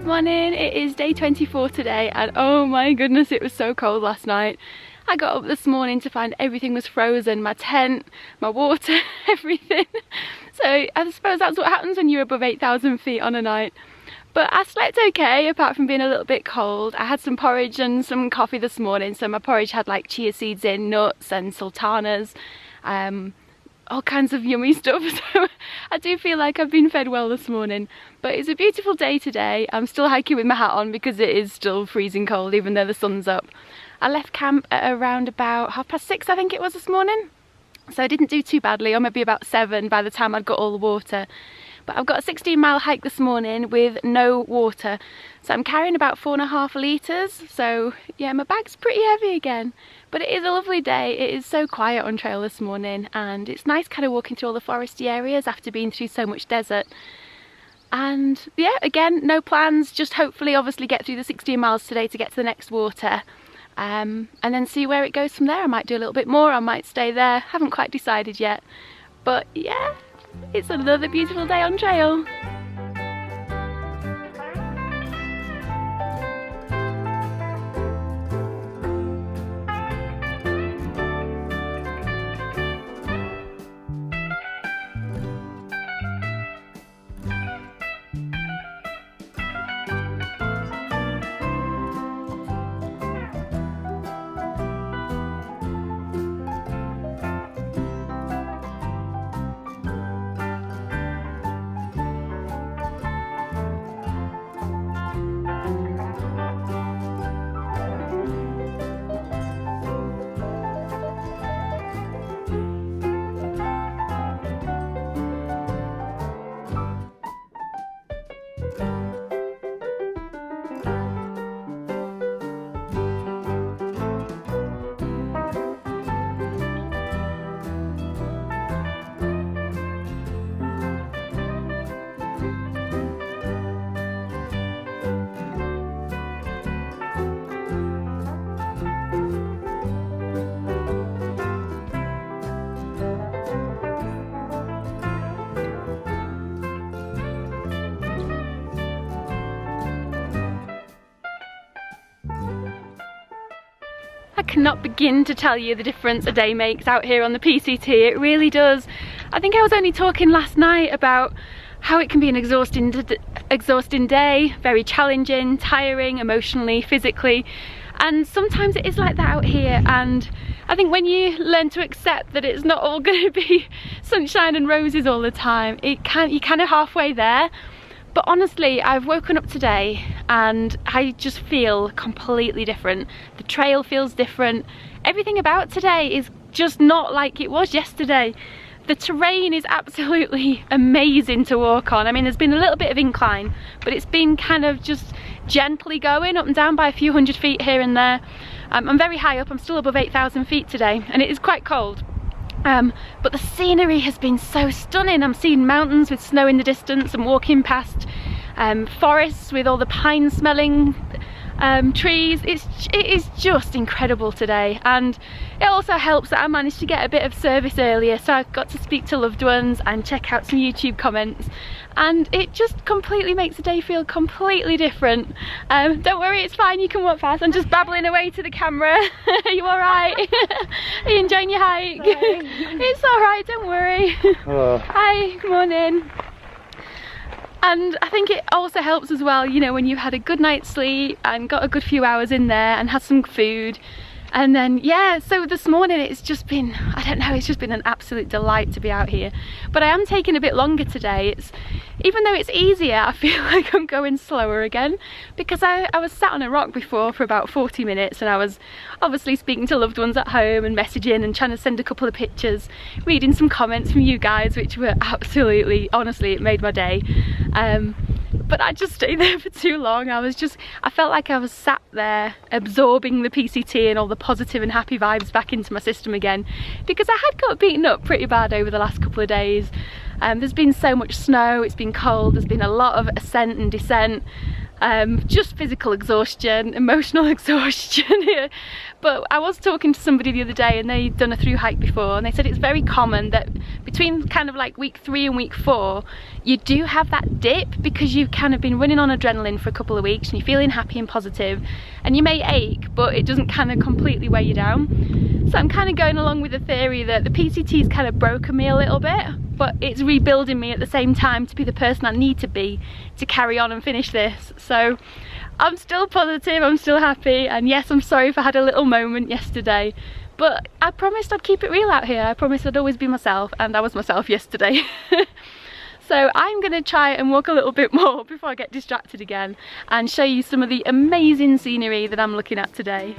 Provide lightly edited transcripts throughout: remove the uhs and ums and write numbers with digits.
Good morning, it is day 24 today and oh my goodness, it was so cold last night. I got up this morning to find everything was frozen, my tent, my water, everything. So I suppose that's what happens when you're above 8,000 feet on a night. But I slept okay, apart from being a little bit cold. I had some porridge and some coffee this morning, so my porridge had like chia seeds in, nuts and sultanas, all kinds of yummy stuff. So I do feel like I've been fed well this morning. But it's a beautiful day today. I'm still hiking with my hat on because it is still freezing cold even though the sun's up. I left camp at around about 6:30 I think it was this morning. So I didn't do too badly, or maybe about 7 by the time I'd got all the water. But I've got a 16-mile hike this morning with no water. So I'm carrying about 4.5 litres. So yeah, my bag's pretty heavy again. But it is a lovely day. It is so quiet on trail this morning and it's nice kind of walking through all the foresty areas after being through so much desert. And yeah, again, no plans, just hopefully obviously get through the 16 miles today to get to the next water. And then see where it goes from there. I might do a little bit more, I might stay there, haven't quite decided yet. But yeah, it's another beautiful day on trail. I cannot begin to tell you the difference a day makes out here on the PCT, it really does. I think I was only talking last night about how it can be an exhausting day, very challenging, tiring, emotionally, physically, and sometimes it is like that out here. And I think when you learn to accept that it's not all going to be sunshine and roses all the time, you're kind of halfway there. But honestly, I've woken up today and I just feel completely different. The trail feels different. Everything about today is just not like it was yesterday. The terrain is absolutely amazing to walk on. I mean, there's been a little bit of incline, but it's been kind of just gently going up and down by a few hundred feet here and there. I'm very high up, I'm still above 8,000 feet today, and it is quite cold. But the scenery has been so stunning. I'm seeing mountains with snow in the distance and walking past forests with all the pine smelling trees. It is just incredible today, and it also helps that I managed to get a bit of service earlier, so I got to speak to loved ones and check out some YouTube comments, and it just completely makes the day feel completely different. Don't worry, it's fine, you can walk past. I'm just babbling away to the camera. Are you alright? Are you enjoying your hike? It's alright, don't worry. Hi, good morning. And I think it also helps as well, you know, when you've had a good night's sleep and got a good few hours in there and had some food. And then, yeah, so this morning it's just been, I don't know, it's just been an absolute delight to be out here. But I am taking a bit longer today. Even though it's easier, I feel like I'm going slower again, because I was sat on a rock before for about 40 minutes and I was obviously speaking to loved ones at home and messaging and trying to send a couple of pictures, reading some comments from you guys, which were absolutely, honestly, it made my day. But I just stayed there for too long. I felt like I was sat there absorbing the PCT and all the positive and happy vibes back into my system again, because I had got beaten up pretty bad over the last couple of days. There's been so much snow, it's been cold, there's been a lot of ascent and descent, Just physical exhaustion, emotional exhaustion here. But I was talking to somebody the other day and they'd done a through hike before, and they said it's very common that between kind of like week 3 and week 4 you do have that dip, because you've kind of been running on adrenaline for a couple of weeks and you're feeling happy and positive, and you may ache but it doesn't kind of completely weigh you down. So I'm kind of going along with the theory that the PCT's kind of broken me a little bit, but it's rebuilding me at the same time to be the person I need to be to carry on and finish this. So I'm still positive, I'm still happy, and yes, I'm sorry if I had a little moment yesterday, but I promised I'd keep it real out here. I promised I'd always be myself, and I was myself yesterday. So I'm going to try and walk a little bit more before I get distracted again and show you some of the amazing scenery that I'm looking at today.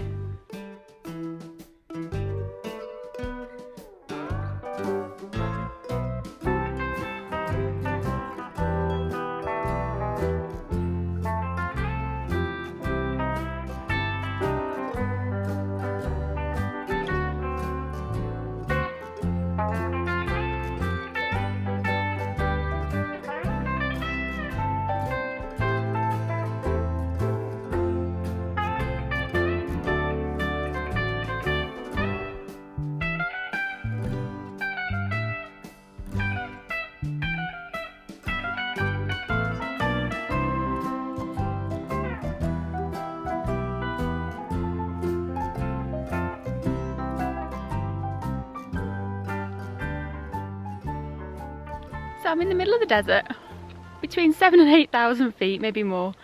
So I'm in the middle of the desert, between 7,000 and 8,000 feet, maybe more,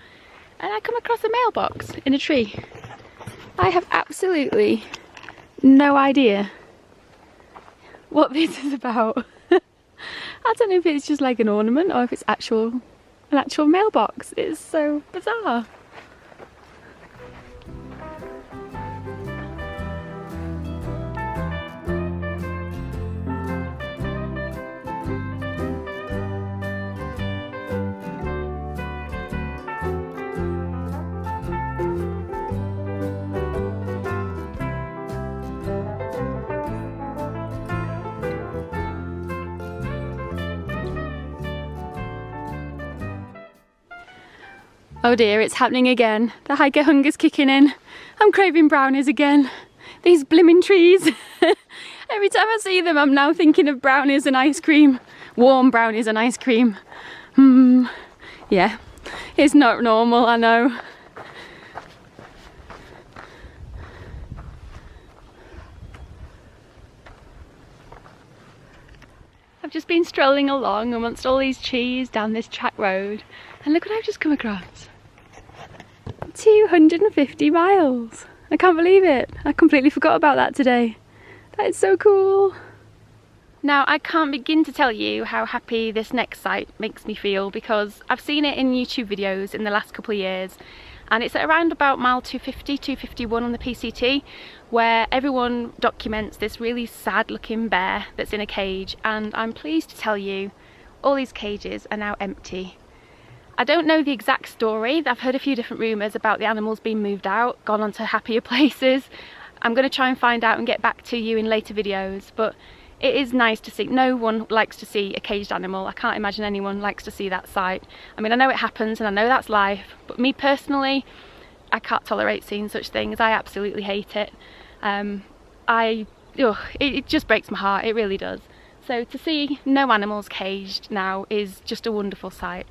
and I come across a mailbox in a tree. I have absolutely no idea what this is about. I don't know if it's just like an ornament or if it's an actual mailbox. It's so bizarre. Oh dear, it's happening again. The hiker hunger's kicking in. I'm craving brownies again. These blimmin' trees. Every time I see them, I'm now thinking of brownies and ice cream. Warm brownies and ice cream. Yeah, it's not normal, I know. I've just been strolling along amongst all these trees down this track road, and look what I've just come across. 250 miles. I can't believe it. I completely forgot about that today. That is so cool. Now, I can't begin to tell you how happy this next site makes me feel, because I've seen it in YouTube videos in the last couple of years, and it's at around about mile 250, 251 on the PCT, where everyone documents this really sad looking bear that's in a cage, and I'm pleased to tell you all these cages are now empty. I don't know the exact story. I've heard a few different rumours about the animals being moved out, gone on to happier places. I'm going to try and find out and get back to you in later videos, but it is nice to see. No one likes to see a caged animal. I can't imagine anyone likes to see that sight. I mean, I know it happens and I know that's life, but me personally, I can't tolerate seeing such things. I absolutely hate it. It just breaks my heart, it really does. So to see no animals caged now is just a wonderful sight.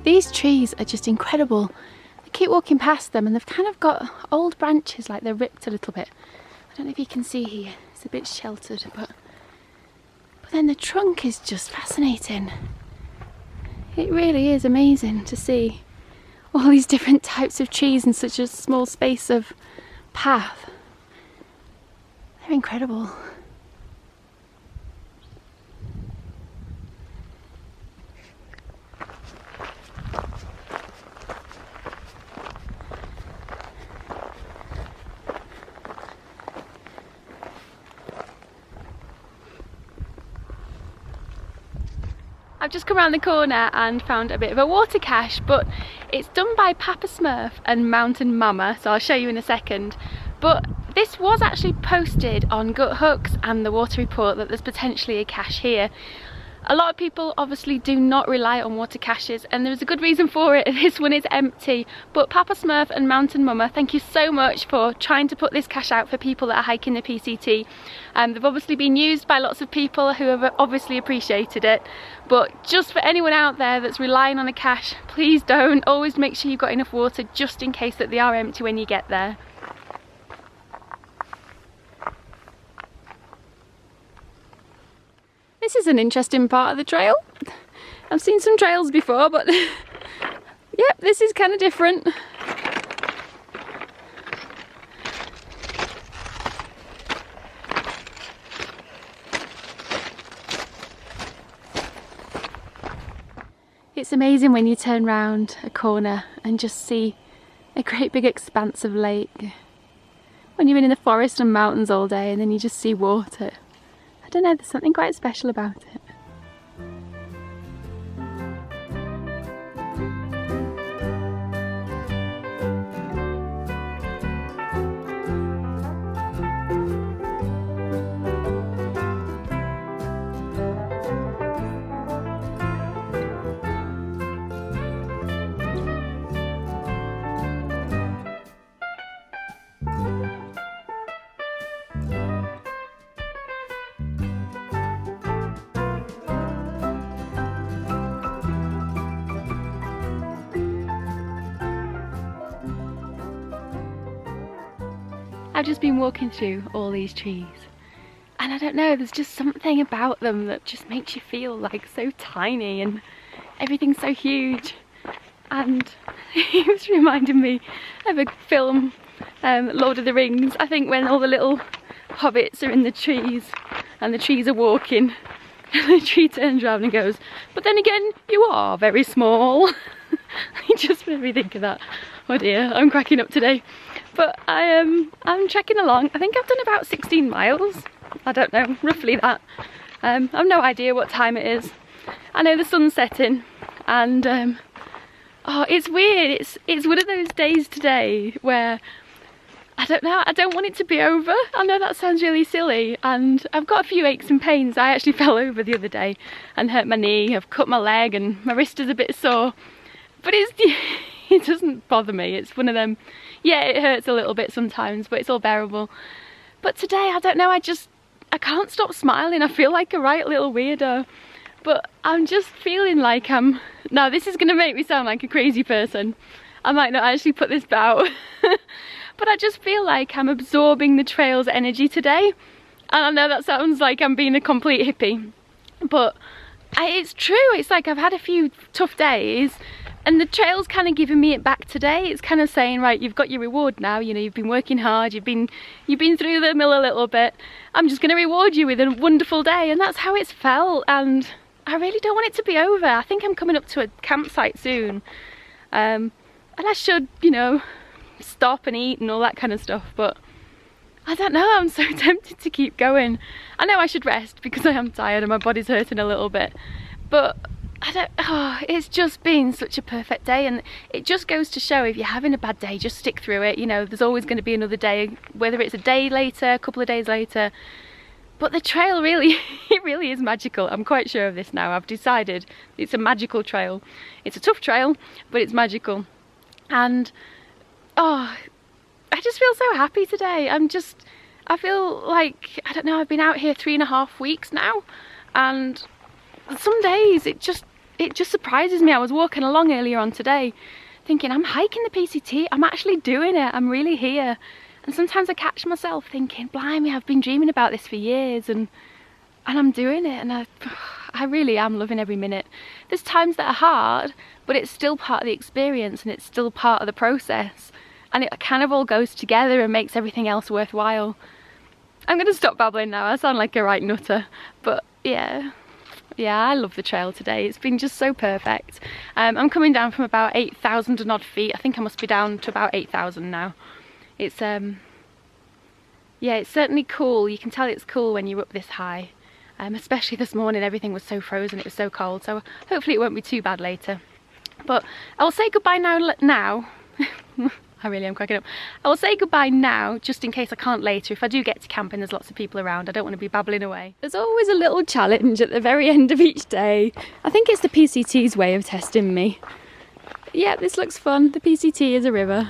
These trees are just incredible. I keep walking past them and they've kind of got old branches, like they're ripped a little bit. I don't know if you can see here, it's a bit sheltered, but then the trunk is just fascinating. It really is amazing to see all these different types of trees in such a small space of path. They're incredible. I've just come around the corner and found a bit of a water cache, but it's done by Papa Smurf and Mountain Mama, so I'll show you in a second. But this was actually posted on Gut Hooks and the Water Report that there's potentially a cache here. A lot of people obviously do not rely on water caches, and there's a good reason for it. This one is empty, but Papa Smurf and Mountain Mama, thank you so much for trying to put this cache out for people that are hiking the PCT. They've obviously been used by lots of people who have obviously appreciated it, but just for anyone out there that's relying on a cache, please don't. Always make sure you've got enough water just in case that they are empty when you get there. This is an interesting part of the trail. I've seen some trails before, but yep, this is kind of different. It's amazing when you turn round a corner and just see a great big expanse of lake. When you've been in the forest and mountains all day and then you just see water. I don't know, there's something quite special about it. I've just been walking through all these trees and I don't know, there's just something about them that just makes you feel like so tiny and everything's so huge. And it was reminding me of a film, Lord of the Rings, I think, when all the little hobbits are in the trees and the trees are walking and the tree turns around and goes, but then again you are very small. It just made me think of that. Oh dear, I'm cracking up today. But I'm trekking along. I think I've done about 16 miles. I don't know, roughly that. I've no idea what time it is. I know the sun's setting and oh, it's weird. It's one of those days today where I don't know, I don't want it to be over. I know that sounds really silly and I've got a few aches and pains. I actually fell over the other day and hurt my knee. I've cut my leg and my wrist is a bit sore. But it doesn't bother me. It's one of them, yeah, it hurts a little bit sometimes, but it's all bearable. But today, I don't know, I can't stop smiling. I feel like a right little weirdo. But I'm just feeling like now this is gonna make me sound like a crazy person. I might not actually put this out. But I just feel like I'm absorbing the trail's energy today. And I know that sounds like I'm being a complete hippie, but it's true. It's like I've had a few tough days and the trail's kind of giving me it back today. It's kind of saying, right, you've got your reward now. You know, you've been working hard, you've been through the mill a little bit. I'm just going to reward you with a wonderful day. And that's how it's felt. And I really don't want it to be over. I think I'm coming up to a campsite soon. And I should, you know, stop and eat and all that kind of stuff. But I don't know, I'm so tempted to keep going. I know I should rest because I am tired and my body's hurting a little bit. But it's just been such a perfect day, and it just goes to show if you're having a bad day, just stick through it. You know, there's always going to be another day, whether it's a day later, a couple of days later. But the trail really, it really is magical. I'm quite sure of this now. I've decided it's a magical trail. It's a tough trail, but it's magical. And oh, I just feel so happy today. I feel like, I don't know, I've been out here 3.5 weeks now, and some days it just surprises me. I was walking along earlier on today thinking, I'm hiking the PCT, I'm actually doing it, I'm really here. And sometimes I catch myself thinking, blimey, I've been dreaming about this for years and I'm doing it, and I really am loving every minute. There's times that are hard, but it's still part of the experience and it's still part of the process, and it kind of all goes together and makes everything else worthwhile. I'm going to stop babbling now, I sound like a right nutter, but yeah, I love the trail today. It's been just so perfect. I'm coming down from about 8,000 and odd feet. I think I must be down to about 8,000 now. It's yeah, it's certainly cool. You can tell it's cool when you're up this high. especially this morning. Everything was so frozen, it was so cold, so hopefully it won't be too bad later. But I will say goodbye now. I really am cracking up. I will say goodbye now, just in case I can't later. If I do get to camp and there's lots of people around, I don't want to be babbling away. There's always a little challenge at the very end of each day. I think it's the PCT's way of testing me. Yeah, this looks fun. The PCT is a river.